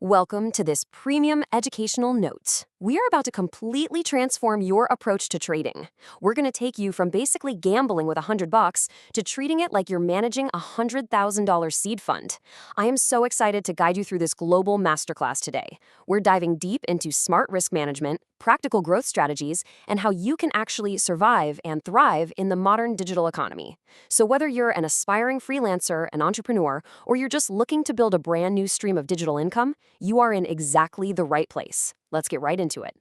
Welcome to this premium educational note. We are about to completely transform your approach to trading. We're going to take you from basically gambling with $100 to treating it like you're managing a $100,000 seed fund. I am so excited to guide you through this global masterclass today. We're diving deep into smart risk management, practical growth strategies, and how you can actually survive and thrive in the modern digital economy. So whether you're an aspiring freelancer, an entrepreneur, or you're just looking to build a brand new stream of digital income, you are in exactly the right place. Let's get right into it.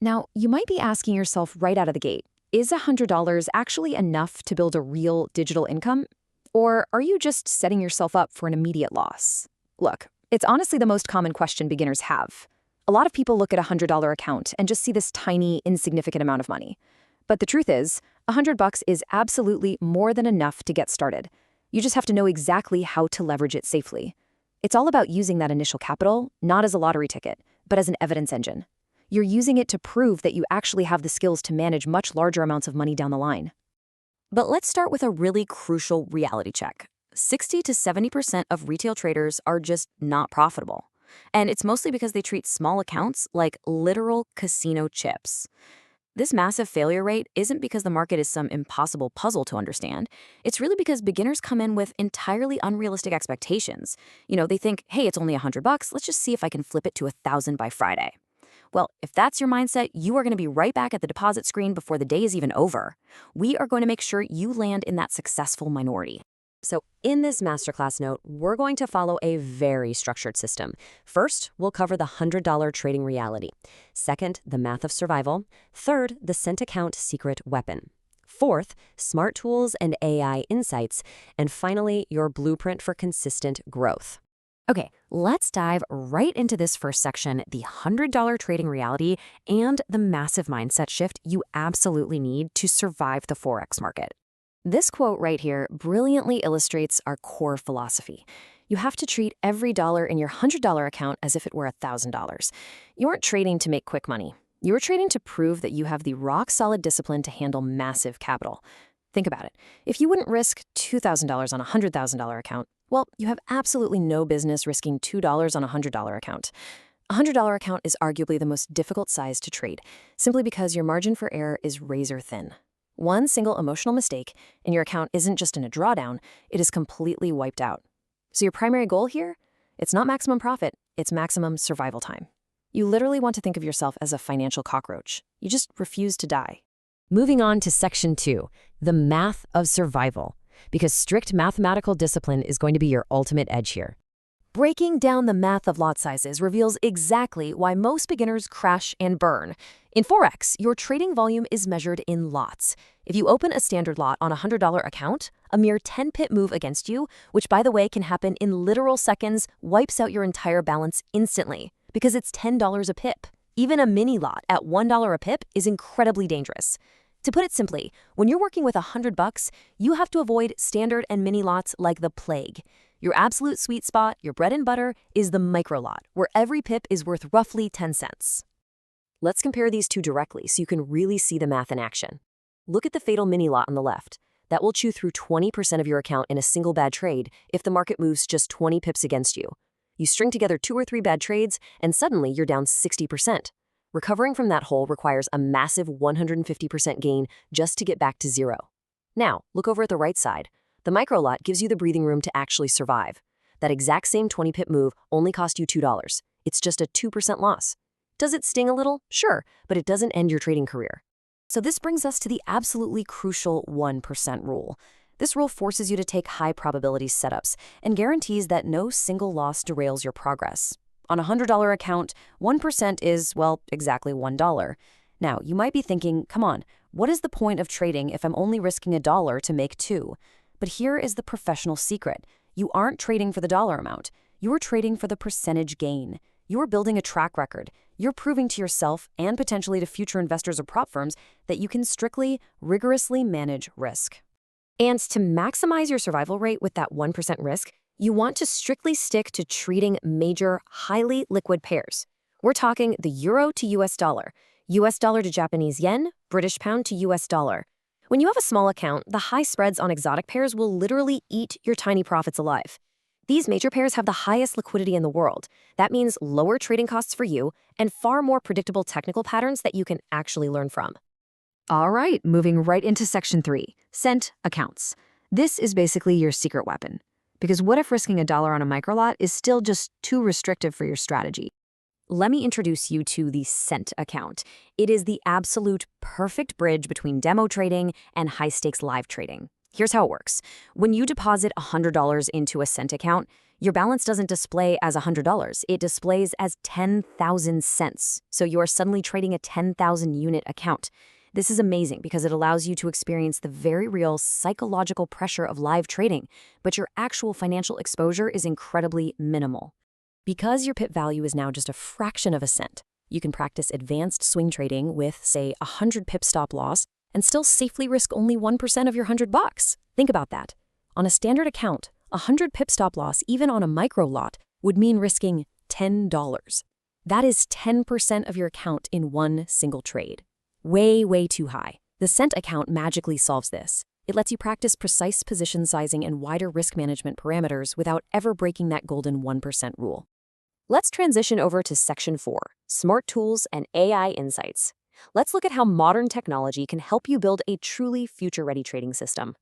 Now, you might be asking yourself right out of the gate, is $100 actually enough to build a real digital income? Or are you just setting yourself up for an immediate loss? Look, it's honestly the most common question beginners have. A lot of people look at a $100 account and just see this tiny, insignificant amount of money. But the truth is, $100 is absolutely more than enough to get started. You just have to know exactly how to leverage it safely. It's all about using that initial capital, not as a lottery ticket, but as an evidence engine. You're using it to prove that you actually have the skills to manage much larger amounts of money down the line. But let's start with a really crucial reality check. 60 to 70% of retail traders are just not profitable. And it's mostly because they treat small accounts like literal casino chips. This massive failure rate isn't because the market is some impossible puzzle to understand. It's really because beginners come in with entirely unrealistic expectations. They think, hey, it's only $100, let's just see if I can flip it to 1,000 by Friday. Well, if that's your mindset, you are going to be right back at the deposit screen before the day is even over. We are going to make sure you land in that successful minority. So in this masterclass note, we're going to follow a very structured system. First, we'll cover the $100 trading reality. Second, the math of survival. Third, the cent account secret weapon. Fourth, smart tools and AI insights. And finally, your blueprint for consistent growth. Okay, let's dive right into this first section, the $100 trading reality and the massive mindset shift you absolutely need to survive the Forex market. This quote right here brilliantly illustrates our core philosophy. You have to treat every dollar in your $100 account as if it were $1,000. You aren't trading to make quick money. You're trading to prove that you have the rock-solid discipline to handle massive capital. Think about it. If you wouldn't risk $2,000 on a $100,000 account, well, you have absolutely no business risking $2 on a $100 account. A $100 account is arguably the most difficult size to trade, simply because your margin for error is razor thin. One single emotional mistake, and your account isn't just in a drawdown, it is completely wiped out. So your primary goal here? It's not maximum profit, it's maximum survival time. You literally want to think of yourself as a financial cockroach. You just refuse to die. Moving on to section 2, the math of survival, because strict mathematical discipline is going to be your ultimate edge here. Breaking down the math of lot sizes reveals exactly why most beginners crash and burn. In Forex, your trading volume is measured in lots. If you open a standard lot on a $100 account, a mere 10-pip move against you, which by the way can happen in literal seconds, wipes out your entire balance instantly, because it's $10 a pip. Even a mini lot at $1 a pip is incredibly dangerous. To put it simply, when you're working with $100, you have to avoid standard and mini lots like the plague. Your absolute sweet spot, your bread and butter, is the micro lot, where every pip is worth roughly 10 cents. Let's compare these two directly so you can really see the math in action. Look at the fatal mini lot on the left. That will chew through 20% of your account in a single bad trade if the market moves just 20 pips against you. You string together 2 or 3 bad trades, and suddenly you're down 60%. Recovering from that hole requires a massive 150% gain just to get back to zero. Now, look over at the right side. The micro lot gives you the breathing room to actually survive. That exact same 20-pip move only cost you $2. It's just a 2% loss. Does it sting a little? Sure, but it doesn't end your trading career. So this brings us to the absolutely crucial 1% rule. This rule forces you to take high probability setups and guarantees that no single loss derails your progress. On a $100 account, 1% is, well, exactly $1. Now, you might be thinking, come on, what is the point of trading if I'm only risking $1 to make $2? But here is the professional secret. You aren't trading for the dollar amount. You're trading for the percentage gain. You're building a track record. You're proving to yourself and potentially to future investors or prop firms that you can strictly, rigorously manage risk. And to maximize your survival rate with that 1% risk, you want to strictly stick to treating major, highly liquid pairs. We're talking the euro to US dollar to Japanese yen, British pound to US dollar. When you have a small account, the high spreads on exotic pairs will literally eat your tiny profits alive. These major pairs have the highest liquidity in the world. That means lower trading costs for you and far more predictable technical patterns that you can actually learn from. All right, moving right into section 3, cent accounts. This is basically your secret weapon. Because what if risking $1 on a microlot is still just too restrictive for your strategy? Let me introduce you to the cent account. It is the absolute perfect bridge between demo trading and high-stakes live trading. Here's how it works. When you deposit $100 into a cent account, your balance doesn't display as $100. It displays as 10,000 cents. So you are suddenly trading a 10,000 unit account. This is amazing because it allows you to experience the very real psychological pressure of live trading, but your actual financial exposure is incredibly minimal. Because your pip value is now just a fraction of a cent, you can practice advanced swing trading with, say, 100 pip stop loss and still safely risk only 1% of your $100. Think about that. On a standard account, 100 pip stop loss, even on a micro lot, would mean risking $10. That is 10% of your account in one single trade. Way, way too high. The cent account magically solves this. It lets you practice precise position sizing and wider risk management parameters without ever breaking that golden 1% rule. Let's transition over to Section 4, Smart Tools and AI Insights. Let's look at how modern technology can help you build a truly future-ready trading system.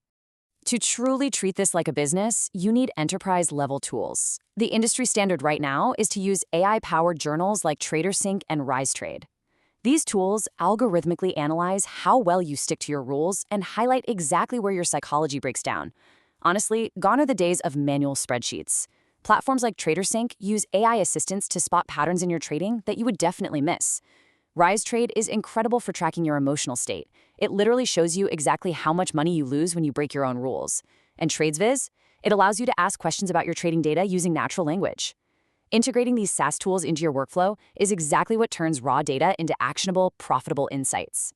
To truly treat this like a business, you need enterprise-level tools. The industry standard right now is to use AI-powered journals like TraderSync and RiseTrade. These tools algorithmically analyze how well you stick to your rules and highlight exactly where your psychology breaks down. Honestly, gone are the days of manual spreadsheets. Platforms like TraderSync use AI assistants to spot patterns in your trading that you would definitely miss. RiseTrade is incredible for tracking your emotional state. It literally shows you exactly how much money you lose when you break your own rules. And TradesViz? It allows you to ask questions about your trading data using natural language. Integrating these SaaS tools into your workflow is exactly what turns raw data into actionable, profitable insights.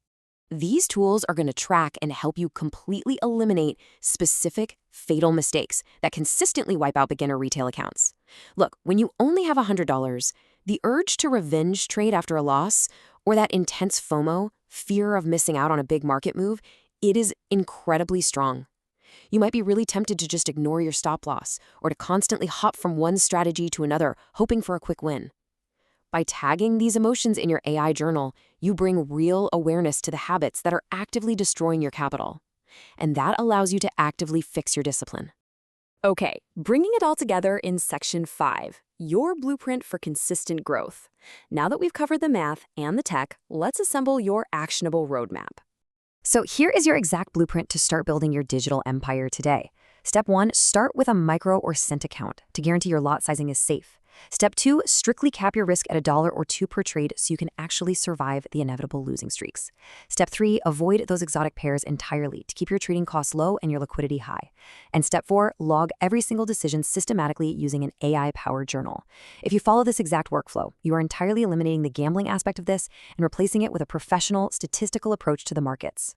These tools are going to track and help you completely eliminate specific, fatal mistakes that consistently wipe out beginner retail accounts. Look, when you only have $100, the urge to revenge trade after a loss, or that intense FOMO, fear of missing out on a big market move, it is incredibly strong. You might be really tempted to just ignore your stop loss, or to constantly hop from one strategy to another, hoping for a quick win. By tagging these emotions in your AI journal, you bring real awareness to the habits that are actively destroying your capital. And that allows you to actively fix your discipline. Okay, bringing it all together in Section 5, your blueprint for consistent growth. Now that we've covered the math and the tech, let's assemble your actionable roadmap. So here is your exact blueprint to start building your digital empire today. Step 1, start with a micro or cent account to guarantee your lot sizing is safe. Step 2, strictly cap your risk at $1 or $2 per trade so you can actually survive the inevitable losing streaks. Step 3, avoid those exotic pairs entirely to keep your trading costs low and your liquidity high. And Step 4, log every single decision systematically using an AI-powered journal. If you follow this exact workflow, you are entirely eliminating the gambling aspect of this and replacing it with a professional, statistical approach to the markets.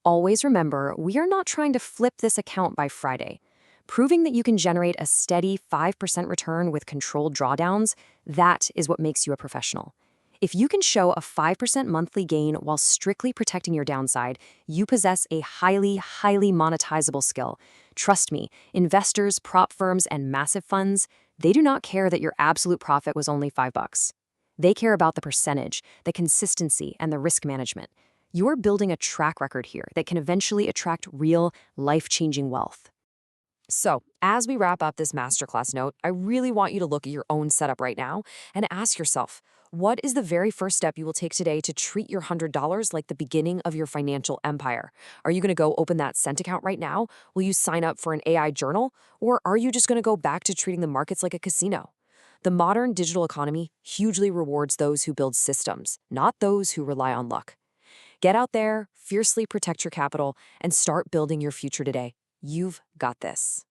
Always remember, we are not trying to flip this account by Friday. Proving that you can generate a steady 5% return with controlled drawdowns, that is what makes you a professional. If you can show a 5% monthly gain while strictly protecting your downside, you possess a highly, highly monetizable skill. Trust me, investors, prop firms, and massive funds, they do not care that your absolute profit was only $5. They care about the percentage, the consistency, and the risk management. You're building a track record here that can eventually attract real, life-changing wealth. So, as we wrap up this masterclass note, I really want you to look at your own setup right now and ask yourself, what is the very first step you will take today to treat your $100 like the beginning of your financial empire? Are you going to go open that cent account right now? Will you sign up for an AI journal? Or are you just going to go back to treating the markets like a casino? The modern digital economy hugely rewards those who build systems, not those who rely on luck. Get out there, fiercely protect your capital, and start building your future today. You've got this.